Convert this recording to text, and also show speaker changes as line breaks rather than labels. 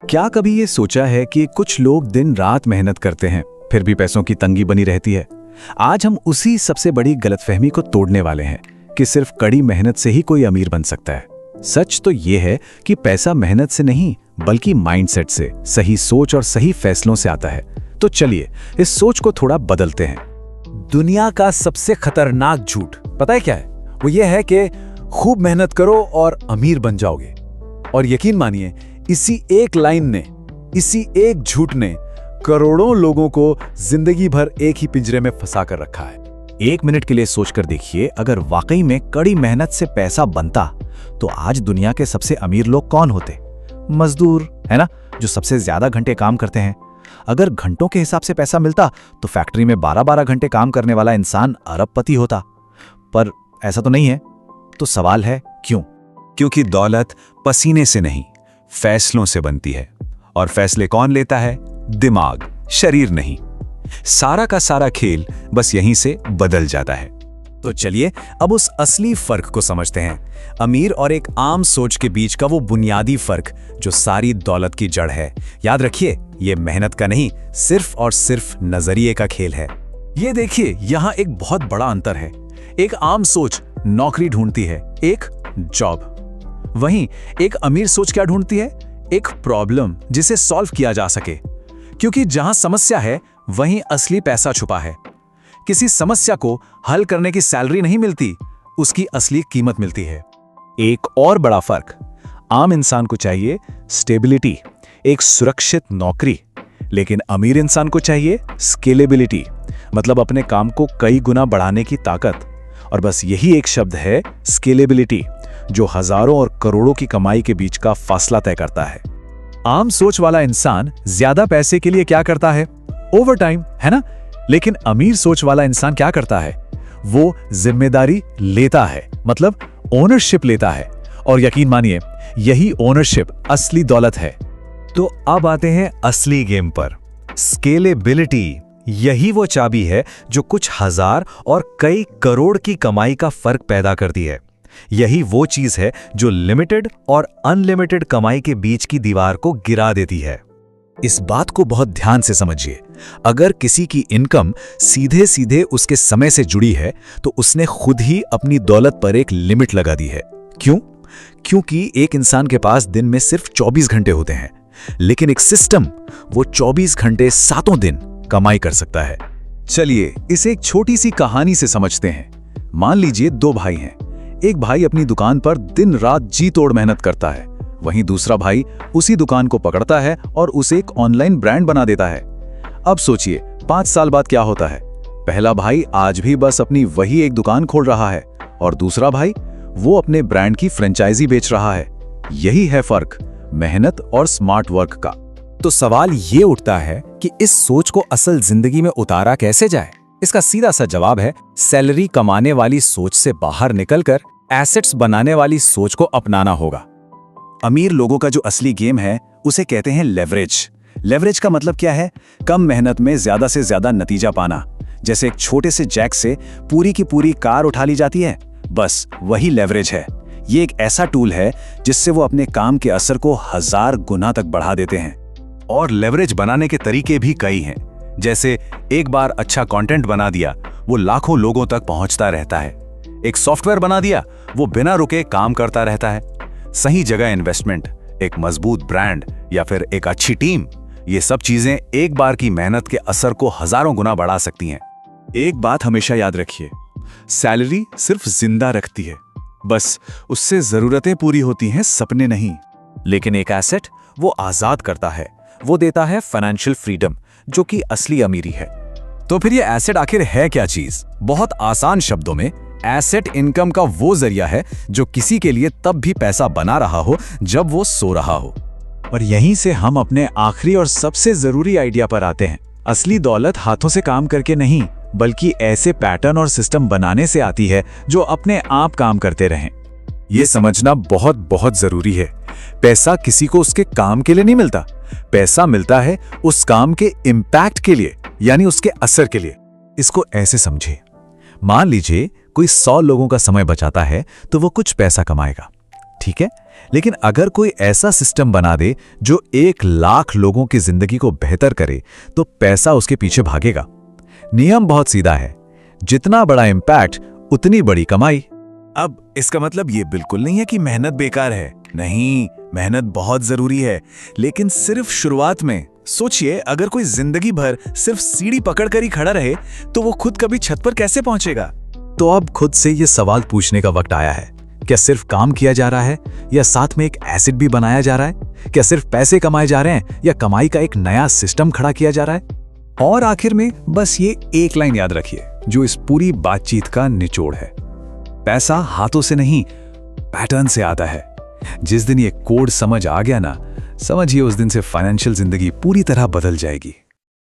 क्या कभी ये सोचा है कि कुछ लोग दिन रात मेहनत करते हैं फिर भी पैसों की तंगी बनी रहती है। आज हम उसी सबसे बड़ी गलतफहमी को तोड़ने वाले हैं कि सिर्फ कड़ी मेहनत से ही कोई अमीर बन सकता है। सच तो ये है कि पैसा मेहनत से नहीं बल्कि माइंडसेट से, सही सोच और सही फैसलों से आता है। तो चलिए इस सोच को थोड़ा बदलते हैं।
दुनिया का सबसे खतरनाक झूठ पता है क्या है? वो ये है कि खूब मेहनत करो और अमीर बन जाओगे। और यकीन मानिए, इसी एक लाइन ने, इसी एक झूठ ने करोड़ों लोगों को जिंदगी भर एक ही पिंजरे में फंसा कर रखा है।
एक मिनट के लिए सोचकर देखिए, अगर वाकई में कड़ी मेहनत से पैसा बनता तो आज दुनिया के सबसे अमीर लोग कौन होते? मजदूर, है ना, जो सबसे ज्यादा घंटे काम करते हैं। अगर घंटों के हिसाब से पैसा मिलता तो फैक्ट्री में 12-12 घंटे काम करने वाला इंसान अरबपति होता। पर ऐसा तो नहीं है। तो सवाल है क्यों?
क्योंकि दौलत पसीने से नहीं, फैसलों से बनती है। और फैसले कौन लेता है? दिमाग, शरीर नहीं। सारा का सारा खेल बस यहीं से बदल जाता है।
तो चलिए अब उस असली फर्क को समझते हैं, अमीर और एक आम सोच के बीच का वो बुनियादी फर्क जो सारी दौलत की जड़ है। याद रखिए, ये मेहनत का नहीं, सिर्फ और सिर्फ नजरिए का खेल है। ये देखिए, यहाँ एक बहुत बड़ा अंतर है। एक आम सोच नौकरी ढूंढती है, एक जॉब। वहीं एक अमीर सोच क्या ढूंढती है? एक प्रॉब्लम जिसे सॉल्व किया जा सके। क्योंकि जहां समस्या है वहीं असली पैसा छुपा है। किसी समस्या को हल करने की सैलरी नहीं मिलती, उसकी असली कीमत मिलती है।
एक और बड़ा फर्क, आम इंसान को चाहिए स्टेबिलिटी, एक सुरक्षित नौकरी, लेकिन अमीर इंसान को चाहिए स्केलेबिलिटी, मतलब अपने काम को कई गुना बढ़ाने की ताकत। और बस यही एक शब्द है, स्केलेबिलिटी, जो हजारों और करोड़ों की कमाई के बीच का फासला तय करता है।
आम सोच वाला इंसान ज्यादा पैसे के लिए क्या करता है? ओवरटाइम, है ना? लेकिन अमीर सोच वाला इंसान क्या करता है? वो जिम्मेदारी लेता है, मतलब ओनरशिप लेता है। और यकीन मानिए, यही ओनरशिप असली दौलत है।
तो अब आते हैं असली गेम पर। स्केलेबिलिटी, यही वो चाबी है जो कुछ हजार और कई करोड़ की कमाई का फर्क पैदा करती है। यही वो चीज है जो लिमिटेड और अनलिमिटेड कमाई के बीच की दीवार को गिरा देती है।
इस बात को बहुत ध्यान से समझिए। अगर किसी की इनकम सीधे सीधे उसके समय से जुड़ी है तो उसने खुद ही अपनी दौलत पर एक लिमिट लगा दी है। क्यों? क्योंकि एक इंसान के पास दिन में सिर्फ 24 घंटे होते हैं, लेकिन एक सिस्टम वो 24 घंटे 7 दिन कमाई कर सकता है। चलिए इसे एक छोटी सी कहानी से समझते हैं। मान लीजिए 2 भाई हैं। एक भाई अपनी दुकान पर दिन रात जी तोड़ मेहनत करता है, वहीं दूसरा भाई उसी दुकान को पकड़ता है और उसे एक ऑनलाइन ब्रांड बना देता है। अब सोचिए 5 साल बाद क्या होता है? पहला भाई आज भी बस अपनी वही एक दुकान खोल रहा है और दूसरा भाई वो अपने ब्रांड की फ्रेंचाइजी बेच रहा है। यही है फर्क, मेहनत और स्मार्ट वर्क का।
तो सवाल ये उठता है कि इस सोच को असल जिंदगी में उतारा कैसे जाए? इसका सीधा सा जवाब है, सैलरी कमाने वाली सोच से बाहर निकलकर एसेट्स बनाने वाली सोच को अपनाना होगा।
अमीर लोगों का जो असली गेम है उसे कहते हैं लेवरेज। लेवरेज का मतलब क्या है? कम मेहनत में ज्यादा से ज्यादा नतीजा पाना। जैसे एक छोटे से जैक से पूरी की पूरी कार उठा ली जाती है, बस वही लेवरेज है। ये एक ऐसा टूल है जिससे वो अपने काम के असर को 1000 गुना तक बढ़ा देते हैं।
और लेवरेज बनाने के तरीके भी कई हैं। जैसे एक बार अच्छा कंटेंट बना दिया, वो लाखों लोगों तक पहुंचता रहता है। एक सॉफ्टवेयर बना दिया, वो बिना रुके काम करता रहता है। सही जगह इन्वेस्टमेंट, एक मजबूत ब्रांड या फिर एक अच्छी टीम, ये सब चीजें एक बार की मेहनत के असर को हजारों गुना बढ़ा सकती हैं।
एक बात हमेशा याद रखिए, सैलरी सिर्फ जिंदा रखती है, बस उससे जरूरतें पूरी होती हैं, सपने नहीं।
लेकिन एक एसेट वो आजाद करता है, वो देता है फाइनेंशियल फ्रीडम, जो कि असली अमीरी है।
तो फिर ये एसेट आखिर है क्या चीज? बहुत आसान शब्दों में, एसेट इनकम का वो जरिया है जो किसी के लिए तब भी पैसा बना रहा हो जब वो सो रहा हो। और यहीं से हम अपने आखिरी और सबसे जरूरी आइडिया पर आते हैं। असली दौलत हाथों से काम करके नहीं, बल्कि ऐसे पैटर्न और सिस्टम बनाने से आती है जो अपने आप काम करते रहें। ये समझना बहुत बहुत जरूरी है। पैसा किसी को उसके काम के लिए नहीं मिलता, पैसा मिलता है उस काम के इम्पैक्ट के लिए, यानी उसके असर के लिए। इसको ऐसे समझिए, मान लीजिए कोई 100 लोगों का समय बचाता है तो वो कुछ पैसा कमाएगा। ठीक है, लेकिन अगर कोई ऐसा सिस्टम बना दे जो 1,00,000 लोगों की जिंदगी को बेहतर करे, तो पैसा उसके पीछे भागेगा। नियम बहुत सीधा है, जितना बड़ा इंपैक्ट उतनी बड़ी कमाई।
अब इसका मतलब ये बिल्कुल नहीं है कि मेहनत बेकार है। नहीं, मेहनत बहुत जरूरी है, लेकिन सिर्फ शुरुआत में। सोचिए, अगर कोई जिंदगी भर सिर्फ सीढ़ी पकड़कर ही खड़ा रहे तो वो खुद कभी छत पर कैसे पहुंचेगा?
तो अब खुद से ये सवाल पूछने का वक्त आया है, क्या सिर्फ काम किया जा रहा है या साथ में एक एसेट भी बनाया जा रहा है? क्या सिर्फ पैसे कमाए जा रहे हैं या कमाई का एक नया सिस्टम खड़ा किया जा रहा है?
और आखिर में बस ये एक लाइन याद रखिए जो इस पूरी बातचीत का निचोड़ है। पैसा हाथों से नहीं, पैटर्न से आता है। जिस दिन ये कोड समझ आ गया ना, समझिए उस दिन से फाइनेंशियल जिंदगी पूरी तरह बदल जाएगी।